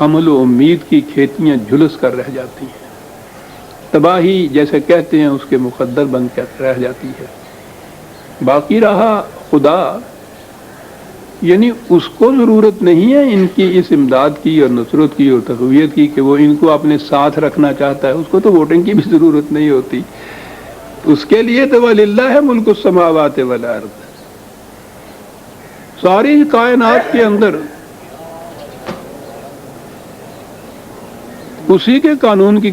عمل و امید کی کھیتیاں جھلس کر رہ جاتی ہیں، تباہی جیسے کہتے ہیں اس کے مقدر بن کر رہ جاتی ہے۔ باقی رہا خدا، یعنی اس کو ضرورت نہیں ہے ان کی اس امداد کی اور نصرت کی اور تقویت کی کہ وہ ان کو اپنے ساتھ رکھنا چاہتا ہے، اس کو تو ووٹنگ کی بھی ضرورت نہیں ہوتی، اس کے لیے تو وَلِلَّهِ مُلْكُ السَّمَاوَاتِ وَالْأَرْضِ، ساری کائنات کے اندر اسی کے قانون کی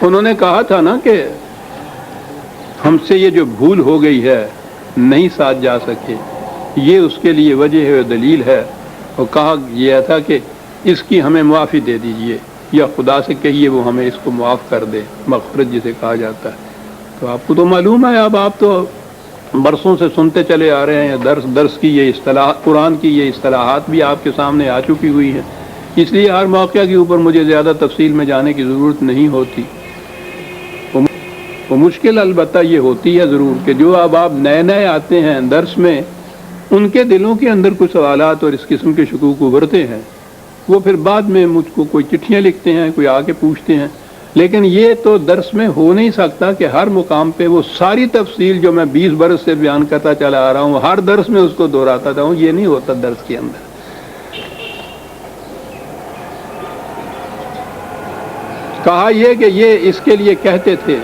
انہوں نے کہا تھا نا کہ ہم سے یہ جو بھول ہو گئی ہے نہیں ساتھ جا سکے، یہ اس کے لیے وجہ ہے، دلیل ہے، اور کہا یہ تھا کہ اس کی ہمیں معافی دے دیجئے، یا خدا سے کہیے وہ ہمیں اس کو معاف کر دے، مغفرت جسے کہا جاتا ہے۔ تو آپ کو تو معلوم ہے، اب آپ تو برسوں سے سنتے چلے آ رہے ہیں، درس کی یہ اصطلاح، قرآن کی یہ اصطلاحات بھی آپ کے سامنے آ چکی ہوئی ہیں، اس لیے ہر موقع کے اوپر مجھے زیادہ تفصیل میں جانے کی ضرورت نہیں ہوتی۔ وہ مشکل البتہ یہ ہوتی ہے ضرور کہ جو اب آپ نئے نئے آتے ہیں درس میں، ان کے دلوں کے اندر کچھ سوالات اور اس قسم کے شکوک ابھرتے ہیں، وہ پھر بعد میں مجھ کو کوئی چٹھیاں لکھتے ہیں، کوئی آ کے پوچھتے ہیں، لیکن یہ تو درس میں ہو نہیں سکتا کہ ہر مقام پہ وہ ساری تفصیل جو میں 20 برس سے بیان کرتا چلا آ رہا ہوں ہر درس میں اس کو دہراتا جاؤں، یہ نہیں ہوتا درس کے اندر۔ کہا یہ کہ یہ اس کے لیے کہتے تھے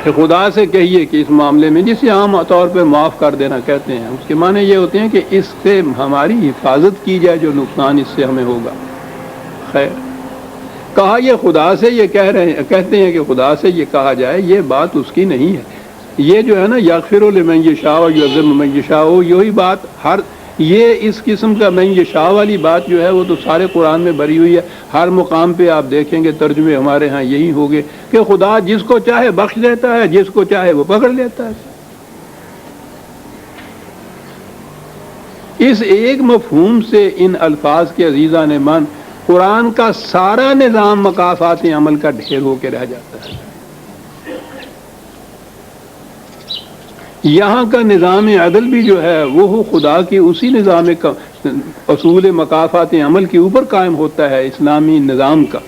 کہ خدا سے کہیے کہ اس معاملے میں، جسے عام طور پہ معاف کر دینا کہتے ہیں، اس کے معنی یہ ہوتے ہیں کہ اس سے ہماری حفاظت کی جائے، جو نقصان اس سے ہمیں ہوگا۔ خیر، کہا یہ خدا سے یہ کہتے ہیں کہ خدا سے یہ کہا جائے، یہ بات اس کی نہیں ہے، یہ جو ہے نا یغفر لمن یشاء ویعذب من یشاء، یہی بات یہ اس قسم کا من یشاء والی بات جو ہے وہ تو سارے قرآن میں بھری ہوئی ہے، ہر مقام پہ آپ دیکھیں گے ترجمے ہمارے ہاں یہی ہوگے کہ خدا جس کو چاہے بخش دیتا ہے، جس کو چاہے وہ پکڑ لیتا ہے۔ اس ایک مفہوم سے ان الفاظ کے عزیزان من قرآن کا سارا نظام مکافات عمل کا ڈھیر ہو کے رہ جاتا ہے۔ یہاں کا نظام عدل بھی جو ہے وہ خدا کی اسی نظام کا اصول مکافات عمل کے اوپر قائم ہوتا ہے، اسلامی نظام کا،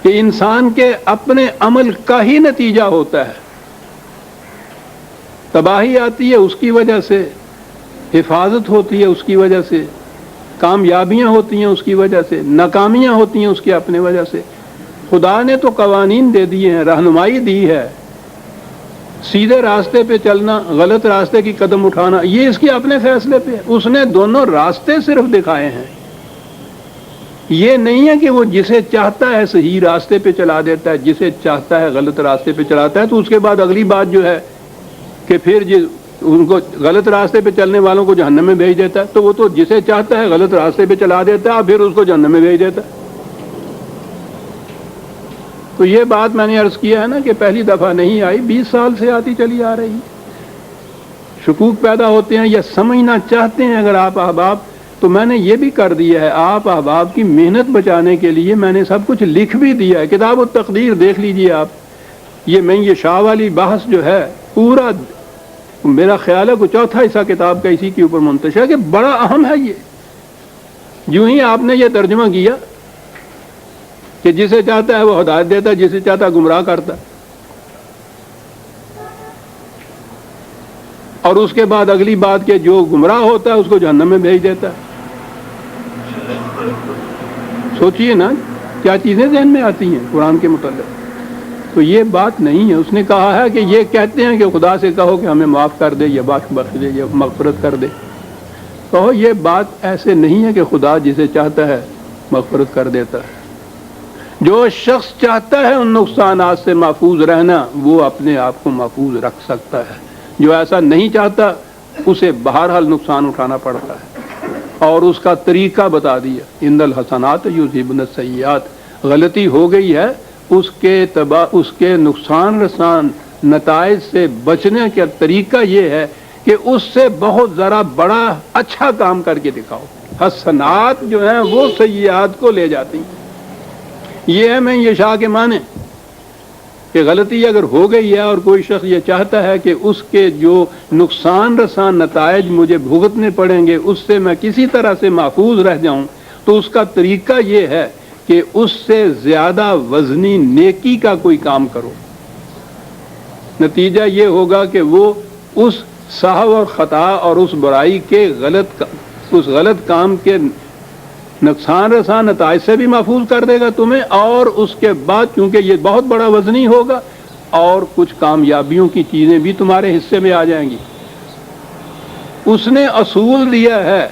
کہ انسان کے اپنے عمل کا ہی نتیجہ ہوتا ہے۔ تباہی آتی ہے اس کی وجہ سے، حفاظت ہوتی ہے اس کی وجہ سے، کامیابیاں ہوتی ہیں اس کی وجہ سے، ناکامیاں ہوتی ہیں اس کی اپنے وجہ سے۔ خدا نے تو قوانین دے دیے ہیں، رہنمائی دی ہے، سیدھے راستے پہ چلنا، غلط راستے کی قدم اٹھانا، یہ اس کے اپنے فیصلے پہ ہے، اس نے دونوں راستے صرف دکھائے ہیں۔ یہ نہیں ہے کہ وہ جسے چاہتا ہے صحیح راستے پہ چلا دیتا ہے، جسے چاہتا ہے غلط راستے پہ چلاتا ہے، تو اس کے بعد اگلی بات جو ہے کہ پھر ان کو غلط راستے پہ چلنے والوں کو جہنم میں بھیج دیتا ہے، تو وہ تو جسے چاہتا ہے غلط راستے پہ چلا دیتا ہے اور پھر اس کو جہنم میں بھیج دیتا ہے۔ تو یہ بات میں نے عرض کیا ہے نا کہ پہلی دفعہ نہیں آئی، 20 سال سے آتی چلی آ رہی۔ شکوک پیدا ہوتے ہیں یا سمجھنا چاہتے ہیں اگر آپ احباب، تو میں نے یہ بھی کر دیا ہے، آپ احباب کی محنت بچانے کے لیے میں نے سب کچھ لکھ بھی دیا ہے، کتاب التقدیر دیکھ لیجئے آپ، یہ میں یہ شاہ والی بحث جو ہے پورا میرا خیال ہے کہ چوتھا حصہ کتاب کا اسی کے اوپر منتشر ہے، کہ بڑا اہم ہے یہ۔ جو ہی آپ نے یہ ترجمہ کیا کہ جسے چاہتا ہے وہ ہدایت دیتا ہے، جسے چاہتا ہے گمراہ کرتا ہے، اور اس کے بعد اگلی بات کہ جو گمراہ ہوتا ہے اس کو جہنم میں بھیج دیتا ہے۔ سوچئے نا کیا چیزیں ذہن میں آتی ہیں قرآن کے متعلق۔ تو یہ بات نہیں ہے، اس نے کہا ہے کہ یہ کہتے ہیں کہ خدا سے کہو کہ ہمیں معاف کر دے یا بخش دے یا مغفرت کر دے، کہو یہ بات ایسے نہیں ہے کہ خدا جسے چاہتا ہے مغفرت کر دیتا ہے۔ جو شخص چاہتا ہے ان نقصانات سے محفوظ رہنا، وہ اپنے آپ کو محفوظ رکھ سکتا ہے، جو ایسا نہیں چاہتا اسے بہرحال نقصان اٹھانا پڑتا ہے، اور اس کا طریقہ بتا دیا، ان الحسنات یذہبن السیئات۔ غلطی ہو گئی ہے، اس کے نقصان رسان نتائج سے بچنے کا طریقہ یہ ہے کہ اس سے بہت ذرا بڑا اچھا کام کر کے دکھاؤ۔ حسنات جو ہیں وہ سیئات کو لے جاتی ہیں، یہ ہے میں یشاء کے معنی۔ کہ غلطی اگر ہو گئی ہے اور کوئی شخص یہ چاہتا ہے کہ اس کے جو نقصان رساں نتائج مجھے بھگتنے پڑیں گے اس سے میں کسی طرح سے محفوظ رہ جاؤں، تو اس کا طریقہ یہ ہے کہ اس سے زیادہ وزنی نیکی کا کوئی کام کرو۔ نتیجہ یہ ہوگا کہ وہ اس سہو اور خطا اور اس برائی کے اس غلط کام کے نقصان رساں نتائج سے بھی محفوظ کر دے گا تمہیں، اور اس کے بعد چونکہ یہ بہت بڑا وزنی ہوگا اور کچھ کامیابیوں کی چیزیں بھی تمہارے حصے میں آ جائیں گی۔ اس نے اصول دیا ہے،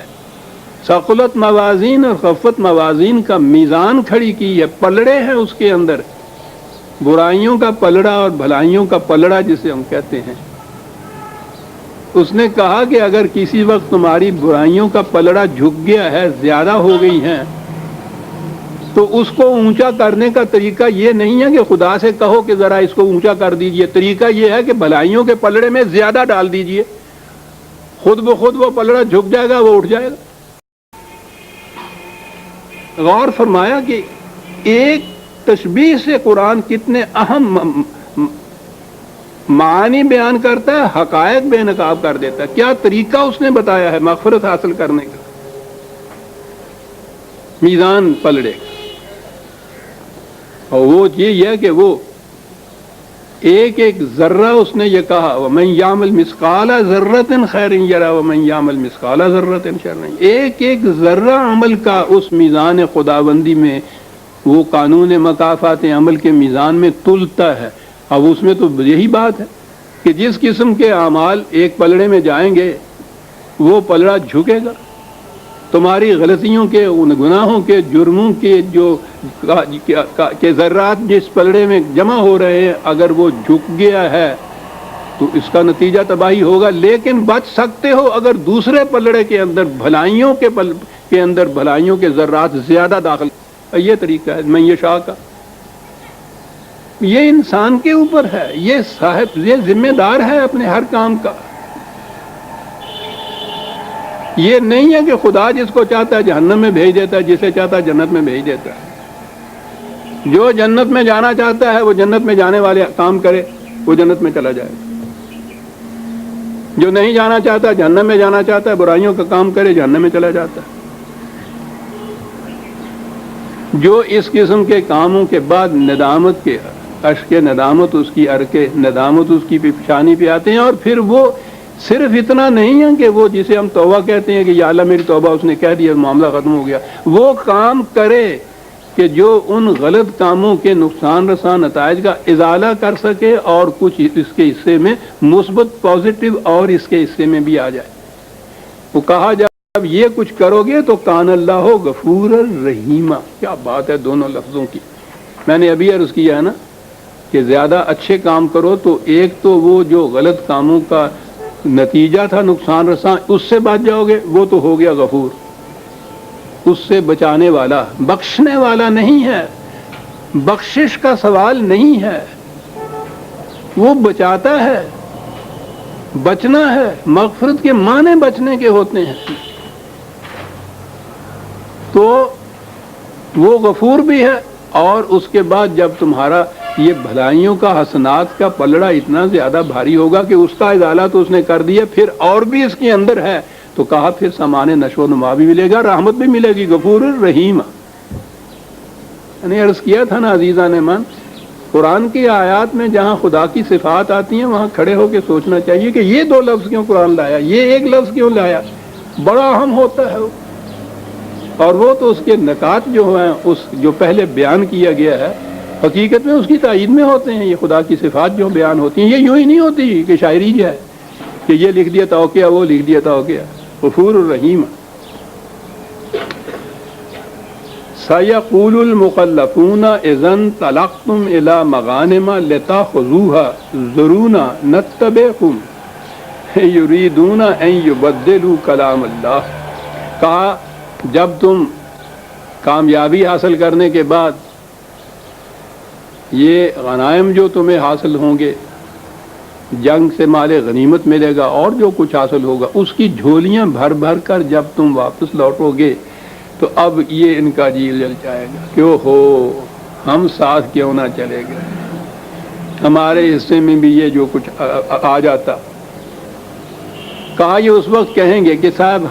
ثقلت موازین اور خفت موازین کا میزان کھڑی کی ہے، پلڑے ہیں اس کے اندر، برائیوں کا پلڑا اور بھلائیوں کا پلڑا جسے ہم کہتے ہیں۔ اس نے کہا کہ اگر کسی وقت تمہاری برائیوں کا پلڑا جھک گیا ہے، زیادہ ہو گئی ہیں، تو اس کو اونچا کرنے کا طریقہ یہ نہیں ہے کہ خدا سے کہو کہ ذرا اس کو اونچا کر دیجئے، طریقہ یہ ہے کہ بھلائیوں کے پلڑے میں زیادہ ڈال دیجئے، خود بخود وہ پلڑا جھک جائے گا، وہ اٹھ جائے گا۔ غور فرمایا کہ ایک تشبیہ سے قرآن کتنے اہم معانی بیان کرتا ہے، حقائق بے نقاب کر دیتا ہے۔ کیا طریقہ اس نے بتایا ہے مغفرت حاصل کرنے کا، میزان پلڑے کا، اور وہ یہ ہے کہ وہ ایک ایک ذرہ اس نے یہ کہا وَمَن يَعْمَلْ مِثْقَالَ ذَرَّةٍ خَيْرٍ يَرَهُ وَمَن يَعْمَلْ مِثْقَالَ ذَرَّةٍ شَرًّا يَرَهُ، ایک ایک ذرہ عمل کا اس میزان خداوندی میں، وہ قانون مکافات عمل کے میزان میں تلتا ہے۔ اب اس میں تو یہی بات ہے کہ جس قسم کے اعمال ایک پلڑے میں جائیں گے وہ پلڑا جھکے گا، تمہاری غلطیوں کے، ان گناہوں کے، جرموں کے جو کہ ذرات جس پلڑے میں جمع ہو رہے ہیں، اگر وہ جھک گیا ہے تو اس کا نتیجہ تباہی ہوگا، لیکن بچ سکتے ہو اگر دوسرے پلڑے کے اندر بھلائیوں کے اندر بھلائیوں کے ذرات زیادہ داخل۔ یہ طریقہ ہے من یشاء کا، یہ انسان کے اوپر ہے، یہ ذمہ دار ہے اپنے ہر کام کا۔ یہ نہیں ہے کہ خدا جس کو چاہتا ہے جہنم میں بھیج دیتا ہے، جسے چاہتا ہے جنت میں بھیج دیتا ہے۔ جو جنت میں جانا چاہتا ہے وہ جنت میں جانے والے کام کرے، وہ جنت میں چلا جائے۔ جو نہیں جانا چاہتا، جہنم میں جانا چاہتا ہے، برائیوں کا کام کرے، جہنم میں چلا جاتا ہے۔ جو اس قسم کے کاموں کے بعد ندامت کے اشک ندامت، اس کی ارکے ندامت اس کی پیشانی پہ آتے ہیں، اور پھر وہ صرف اتنا نہیں ہے کہ وہ جسے ہم توبہ کہتے ہیں کہ یا اللہ میری توبہ، اس نے کہہ دیا معاملہ ختم ہو گیا، وہ کام کرے کہ جو ان غلط کاموں کے نقصان رساں نتائج کا ازالہ کر سکے اور کچھ اس کے حصے میں مثبت پازیٹیو اور اس کے حصے میں بھی آ جائے۔ وہ کہا جائے اب یہ کچھ کرو گے تو کان اللہ غفور الرحیم۔ کیا بات ہے دونوں لفظوں کی۔ میں نے ابھی عرض کیا ہے نا کہ زیادہ اچھے کام کرو تو ایک تو وہ جو غلط کاموں کا نتیجہ تھا نقصان رساں، اس سے بچ جاؤ گے، وہ تو ہو گیا غفور، اس سے بچانے والا، بخشنے والا نہیں ہے، بخشش کا سوال نہیں ہے، وہ بچاتا ہے۔ بچنا ہے، مغفرت کے معنی بچنے کے ہوتے ہیں، تو وہ غفور بھی ہے۔ اور اس کے بعد جب تمہارا یہ بھلائیوں کا حسنات کا پلڑا اتنا زیادہ بھاری ہوگا کہ اس کا ازالہ تو اس نے کر دیا، پھر اور بھی اس کے اندر ہے، تو کہا پھر سامان نشو و نما بھی ملے گا، رحمت بھی ملے گی، غفور الرحیم۔ میں نے عرض کیا تھا نا عزیزان من، قرآن کی آیات میں جہاں خدا کی صفات آتی ہیں وہاں کھڑے ہو کے سوچنا چاہیے کہ یہ دو لفظ کیوں قرآن لایا، یہ ایک لفظ کیوں لایا، بڑا اہم ہوتا ہے وہ۔ اور وہ تو اس کے نکات جو ہیں، اس جو پہلے بیان کیا گیا ہے، حقیقت میں اس کی تائید میں ہوتے ہیں۔ یہ خدا کی صفات جو بیان ہوتی ہیں یہ یوں ہی نہیں ہوتی کہ شاعری جو ہے کہ یہ لکھ دیا توقیہ، وہ لکھ دیا توقیہ۔ غفور الرحیم۔ سَيَقُولُ الْمُخَلَّفُونَ إِذَا انطَلَقْتُمْ إِلَىٰ مَغَانِمَ لِتَأْخُذُوهَا ذَرُونَا نَتَّبِعْكُمْ يُرِيدُونَ أَن يُبَدِّلُوا كَلَامَ اللَّهِ۔ کہا جب تم کامیابی حاصل کرنے کے بعد یہ غنائم جو تمہیں حاصل ہوں گے، جنگ سے مال غنیمت ملے گا اور جو کچھ حاصل ہوگا، اس کی جھولیاں بھر بھر کر جب تم واپس لوٹو گے تو اب یہ ان کا جی جل جائے گا کہ ہو ہم ساتھ کیوں نہ چلے گئے، ہمارے حصے میں بھی یہ جو کچھ آ جاتا. کہا یہ اس وقت کہیں گے کہ صاحب